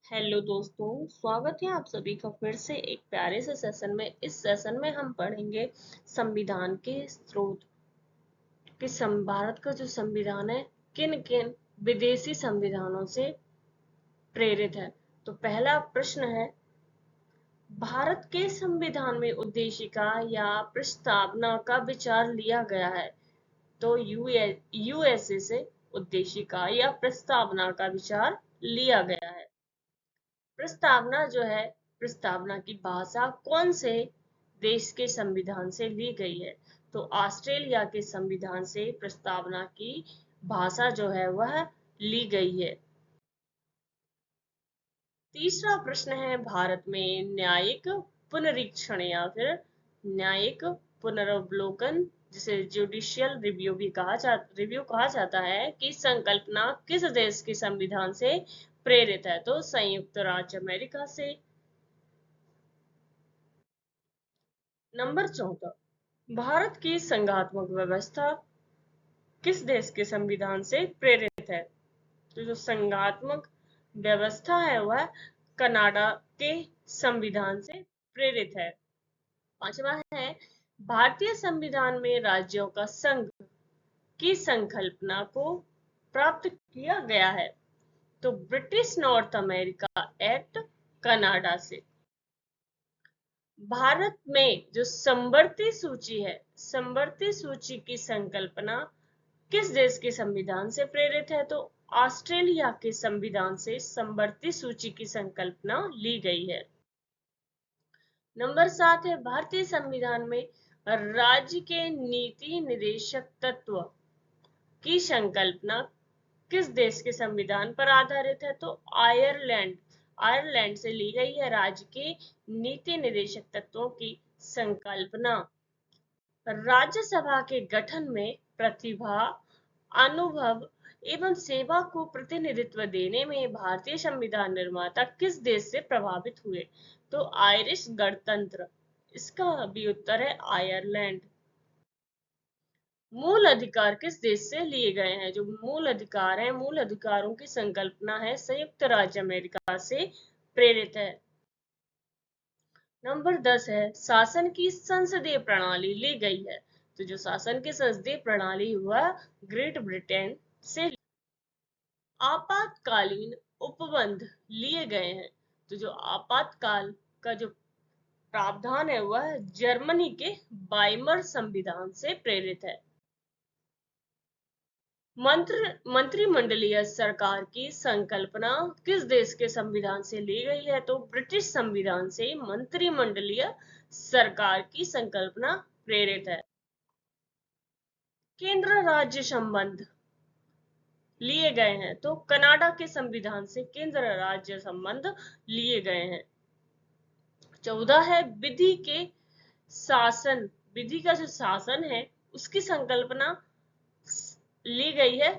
Hello दोस्तों, स्वागत है आप सभी का फिर से एक प्यारे से सेशन में। इस सेशन में हम पढ़ेंगे संविधान के स्रोत कि भारत का जो संविधान है किन किन विदेशी संविधानों से प्रेरित है। तो पहला प्रश्न है, भारत के संविधान में उद्देशिका या प्रस्तावना का विचार लिया गया है। तो यूएसए से उद्देशिका या प्रस्तावना का विचार लिया गया है। प्रस्तावना जो है, प्रस्तावना की भाषा कौन से देश के संविधान से ली गई है? तो ऑस्ट्रेलिया के संविधान से प्रस्तावना की भाषा जो है वह ली गई है। तीसरा प्रश्न है, भारत में न्यायिक पुनरीक्षण या फिर न्यायिक पुनर्वलोकन, जिसे जुडिशियल रिव्यू कहा जाता है, की संकल्पना किस देश के संविधान से प्रेरित है? तो संयुक्त राज्य अमेरिका से। नंबर 14, भारत की संघात्मक व्यवस्था किस देश के संविधान से प्रेरित है? तो जो संघात्मक व्यवस्था है वह कनाडा के संविधान से प्रेरित है। पांचवा है, भारतीय संविधान में राज्यों का संघ की संकल्पना को प्राप्त किया गया है। तो British north America act Canada से। भारत में जो समवर्ती सूची है, समवर्ती सूची की संकल्पना किस देश के संविधान से प्रेरित है? तो ऑस्ट्रेलिया के संविधान से समवर्ती सूची की संकल्पना ली गई है। नंबर 7 है, भारतीय संविधान में राज्य के नीति निर्देशक तत्व की संकल्पना किस देश के संविधान पर आधारित है? तो आयरलैंड, आयरलैंड से ली गई है राज्य के नीति निर्देशक तत्वों की संकल्पना। राज्यसभा के गठन में प्रतिभा, अनुभव एवं सेवा को प्रतिनिधित्व देने में भारतीय संविधान निर्माता किस देश से प्रभावित हुए? तो आयरिश गणतंत्र, इसका भी उत्तर है आयरलैंड। मूल अधिकार किस देश से लिए गए हैं? जो मूल अधिकार है, मूल अधिकारों की संकल्पना है संयुक्त राज्य अमेरिका से प्रेरित है। नंबर 10 है, शासन की संसदीय प्रणाली ली गई है। तो जो शासन की संसदीय प्रणाली वह ग्रेट ब्रिटेन से। आपातकालीन उपबंध लिए गए हैं। तो जो आपातकाल का जो प्रावधान है वह जर्मनी के वाइमर संविधान से प्रेरित है। मंत्रिमंडलीय सरकार की संकल्पना किस देश के संविधान से ली गई है? तो ब्रिटिश संविधान से मंत्रिमंडलीय सरकार की संकल्पना प्रेरित है। केंद्र राज्य संबंध लिए गए हैं। तो कनाडा के संविधान से केंद्र राज्य संबंध लिए गए हैं। 14 है, विधि के शासन, विधि का जो शासन है उसकी संकल्पना ली गई है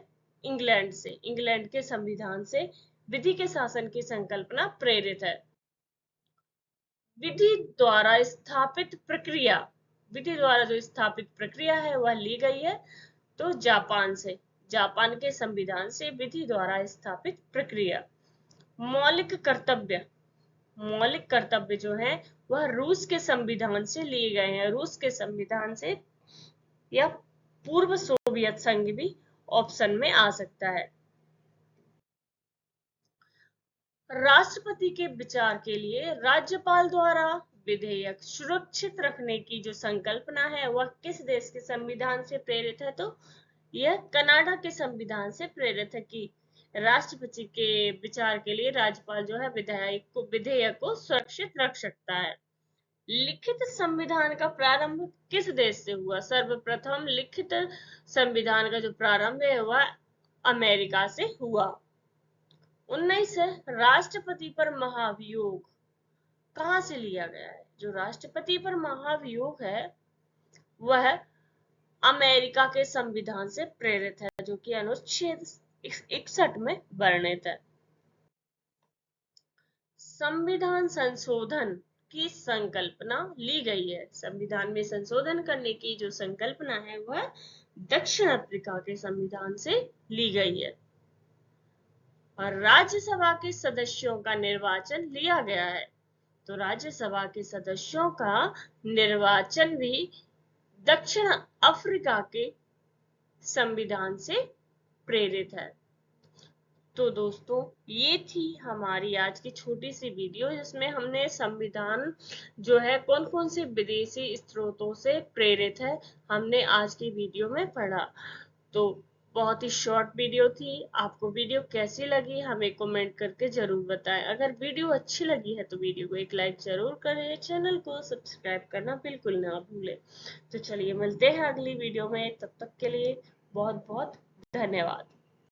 इंग्लैंड से। इंग्लैंड के संविधान से विधि के शासन की संकल्पना प्रेरित है। विधि द्वारा स्थापित प्रक्रिया, विधि द्वारा जो स्थापित प्रक्रिया है वह ली गई है तो जापान से। जापान के संविधान से विधि द्वारा स्थापित प्रक्रिया। मौलिक कर्तव्य, मौलिक कर्तव्य जो है वह रूस के संविधान से लिए गए हैं। रूस के संविधान से या पूर्व सोवियत संघ भी ऑप्शन में आ सकता है। राष्ट्रपति के विचार के लिए राज्यपाल द्वारा विधेयक सुरक्षित रखने की जो संकल्पना है वह किस देश के संविधान से प्रेरित है? तो यह कनाडा के संविधान से प्रेरित है कि राष्ट्रपति के विचार के लिए राज्यपाल जो है विधेयक को सुरक्षित रख सकता है। लिखित संविधान का प्रारंभ किस देश से हुआ? सर्वप्रथम लिखित संविधान का जो प्रारंभ है वह अमेरिका से हुआ। 19 है, राष्ट्रपति पर महाभियोग कहाँ से लिया गया है? जो राष्ट्रपति पर महाभियोग है वह अमेरिका के संविधान से प्रेरित है, जो कि अनुच्छेद 61 में वर्णित है। संविधान संशोधन की संकल्पना ली गई है। संविधान में संशोधन करने की जो संकल्पना है वह दक्षिण अफ्रीका के संविधान से ली गई है। और राज्यसभा के सदस्यों का निर्वाचन लिया गया है। तो राज्यसभा के सदस्यों का निर्वाचन भी दक्षिण अफ्रीका के संविधान से प्रेरित है। तो दोस्तों, ये थी हमारी आज की छोटी सी वीडियो, जिसमें हमने संविधान जो है कौन कौन से विदेशी स्रोतों से प्रेरित है, हमने आज की वीडियो में पढ़ा। तो बहुत ही शॉर्ट वीडियो थी। आपको वीडियो कैसी लगी हमें कमेंट करके जरूर बताएं। अगर वीडियो अच्छी लगी है तो वीडियो को एक लाइक जरूर करें, चैनल को सब्सक्राइब करना बिल्कुल ना भूलें। तो चलिए मिलते हैं अगली वीडियो में, तब तक के लिए बहुत बहुत धन्यवाद।